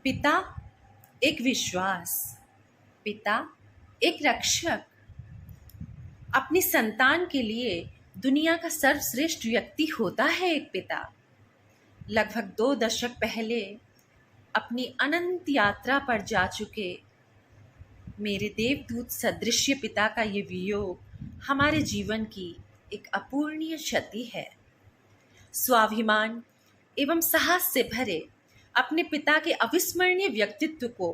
पिता एक विश्वास, पिता एक रक्षक। अपनी संतान के लिए दुनिया का सर्वश्रेष्ठ व्यक्ति होता है एक पिता। लगभग 2 दशक पहले अपनी अनंत यात्रा पर जा चुके मेरे देवदूत सदृश पिता का ये वियोग हमारे जीवन की एक अपूरणीय क्षति है। स्वाभिमान एवं साहस से भरे अपने पिता के अविस्मरणीय व्यक्तित्व को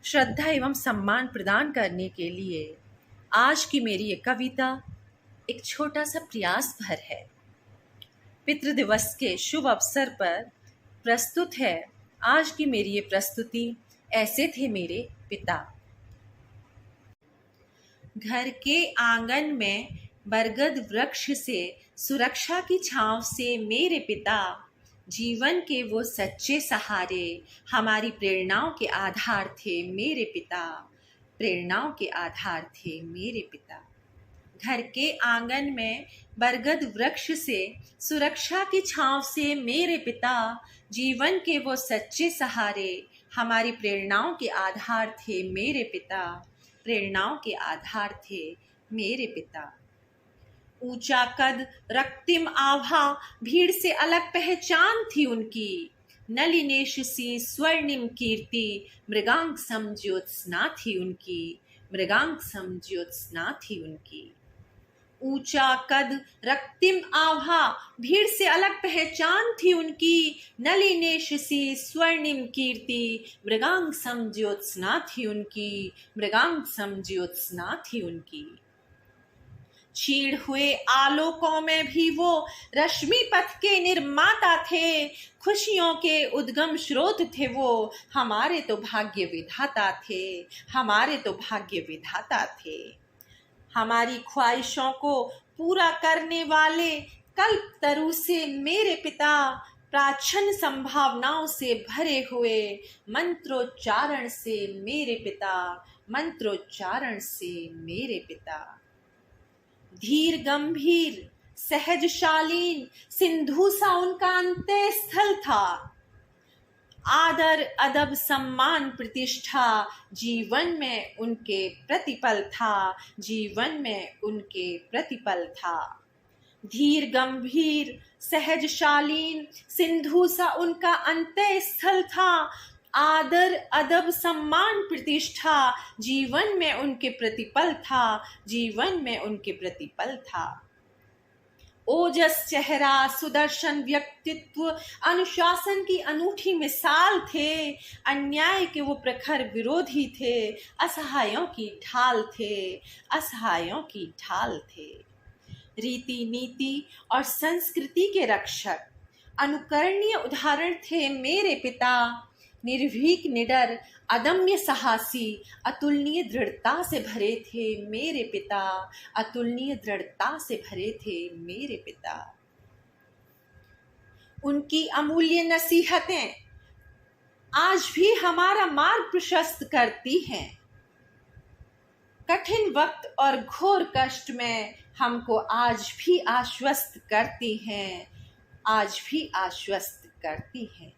श्रद्धा एवं सम्मान प्रदान करने के लिए आज की मेरी ये कविता एक छोटा सा प्रयास भर है। पितृदिवस के शुभ अवसर पर प्रस्तुत है आज की मेरी ये प्रस्तुति। ऐसे थे मेरे पिता। घर के आंगन में बरगद वृक्ष से सुरक्षा की छांव से मेरे पिता जीवन के वो सच्चे सहारे हमारी प्रेरणाओं के आधार थे मेरे पिता। प्रेरणाओं के आधार थे मेरे पिता। घर के आंगन में बरगद वृक्ष से सुरक्षा की छांव से मेरे पिता जीवन के वो सच्चे सहारे हमारी प्रेरणाओं के आधार थे मेरे पिता। प्रेरणाओं के आधार थे मेरे पिता। ऊंचा कद, रक्तिम आभा, भीड़ से अलग पहचान थी उनकी। नलिनेश सी स्वर्णिम कीर्ति, मृगांक सम ज्योत्सना थी उनकी। मृगांक सम ज्योत्सना थी उनकी। ऊंचा कद, रक्तिम आभा, भीड़ से अलग पहचान थी उनकी। नलिनेश सी स्वर्णिम कीर्ति, मृगांक सम ज्योत्सना थी उनकी। मृगांक सम ज्योत्सना थी उनकी। छीड़ हुए आलोकों में भी वो रश्मि पथ के निर्माता थे। खुशियों के उद्गम स्रोत थे वो, हमारे तो भाग्य विधाता थे। हमारे तो भाग्य विधाता थे। हमारी ख्वाहिशों को पूरा करने वाले कल्प तरु से मेरे पिता प्राचीन संभावनाओं से भरे हुए मंत्रोच्चारण से मेरे पिता। मंत्रोच्चारण से मेरे पिता। धीर गंभीर सहज शालीन सिंधु सा उनका अंत्य स्थल था। आदर अदब सम्मान प्रतिष्ठा जीवन में उनके प्रतिपल था। जीवन में उनके प्रतिपल था। धीर गंभीर सहज शालीन सिंधु सा उनका अंत्य स्थल था। आदर अदब सम्मान प्रतिष्ठा जीवन में उनके प्रतिपल था। जीवन में उनके प्रतिपल था। ओजस चेहरा, सुदर्शन व्यक्तित्व, अनुशासन की अनूठी मिसाल थे। अन्याय के वो प्रखर विरोधी थे। असहायों की ढाल थे। असहायों की ढाल थे। रीति नीति और संस्कृति के रक्षक, अनुकरणीय उदाहरण थे मेरे पिता। निर्भीक निडर, अदम्य साहसी, अतुलनीय दृढ़ता से भरे थे मेरे पिता। अतुलनीय दृढ़ता से भरे थे मेरे पिता। उनकी अमूल्य नसीहतें आज भी हमारा मार्ग प्रशस्त करती हैं। कठिन वक्त और घोर कष्ट में हमको आज भी आश्वस्त करती हैं। आज भी आश्वस्त करती हैं।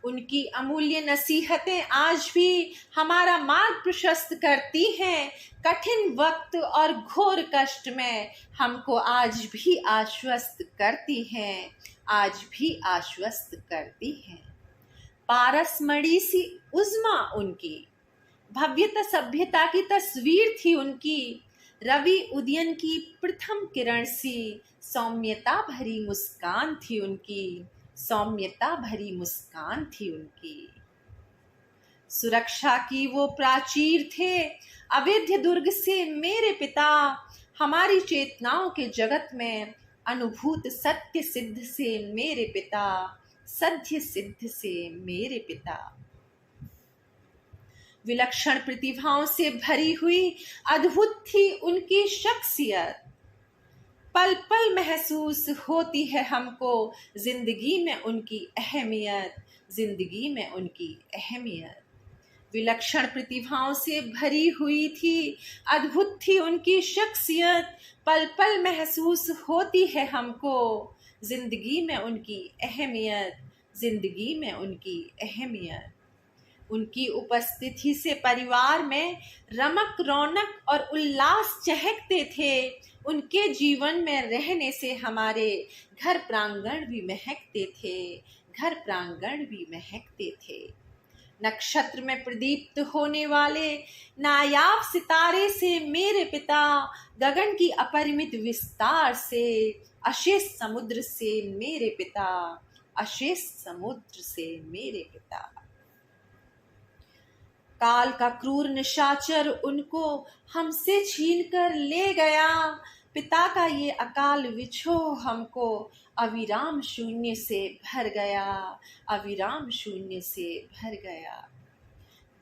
उनकी अमूल्य नसीहतें आज भी हमारा मार्ग प्रशस्त करती हैं। कठिन वक्त और घोर कष्ट में हमको आज भी आश्वस्त करती हैं। आज भी आश्वस्त करती हैं। पारसमणि सी उज़्मा उनकी, भव्यता सभ्यता की तस्वीर थी उनकी। रवि उदयन की प्रथम किरण सी सौम्यता भरी मुस्कान थी उनकी। सौम्यता भरी मुस्कान थी उनकी। सुरक्षा की वो प्राचीर थे अवेद्य दुर्ग से मेरे पिता। हमारी चेतनाओं के जगत में अनुभूत सत्य सिद्ध से मेरे पिता। सत्य सिद्ध से मेरे पिता। विलक्षण प्रतिभाओं से भरी हुई अद्भुत थी उनकी शख्सियत। पल पल महसूस होती है हमको जिंदगी में उनकी अहमियत। जिंदगी में उनकी अहमियत। विलक्षण प्रतिभाओं से भरी हुई थी, अद्भुत थी उनकी शख्सियत। पल पल महसूस होती है हमको जिंदगी में उनकी अहमियत। जिंदगी में उनकी अहमियत। उनकी उपस्थिति से परिवार में रमक रौनक और उल्लास चहकते थे। उनके जीवन में रहने से हमारे घर प्रांगण भी महकते थे, घर प्रांगण भी महकते थे। नक्षत्र में प्रदीप्त होने वाले नायाब सितारे से मेरे पिता, गगन की अपरिमित विस्तार से, अशेष समुद्र से मेरे पिता, अशेष समुद्र से मेरे पिता। काल का क्रूर निशाचर उनको हमसे छीन कर ले गया। पिता का ये अकाल विछोह हमको अविराम शून्य से भर गया, अविराम शून्य से भर गया।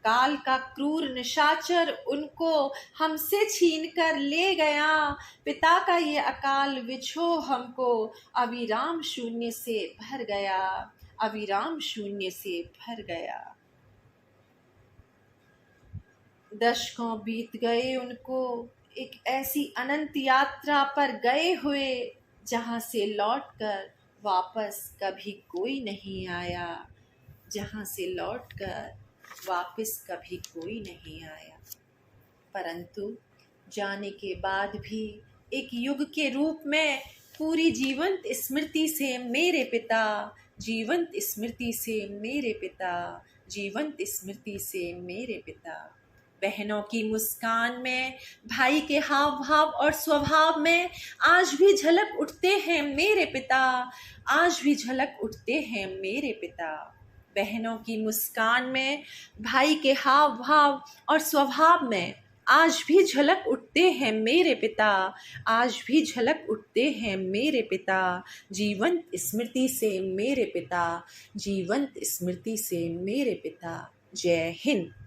काल का क्रूर निशाचर उनको हमसे छीन कर ले गया। पिता का ये अकाल विछोह हमको अविराम शून्य से भर गया, अविराम शून्य से भर गया। दशकों बीत गए उनको एक ऐसी अनंत यात्रा पर गए हुए, जहाँ से लौटकर वापस कभी कोई नहीं आया, जहाँ से लौटकर वापस कभी कोई नहीं आया। परंतु जाने के बाद भी एक युग के रूप में पूरी जीवंत स्मृति से मेरे पिता, जीवंत स्मृति से मेरे पिता, जीवंत स्मृति से मेरे पिता। बहनों की मुस्कान में, भाई के हाव भाव और स्वभाव में आज भी झलक उठते हैं मेरे पिता, आज भी झलक उठते हैं मेरे पिता। बहनों की मुस्कान में, भाई के हाव भाव और स्वभाव में आज भी झलक उठते हैं मेरे पिता, आज भी झलक उठते हैं मेरे पिता। जीवंत स्मृति से मेरे पिता, जीवंत स्मृति से मेरे पिता। जय हिंद।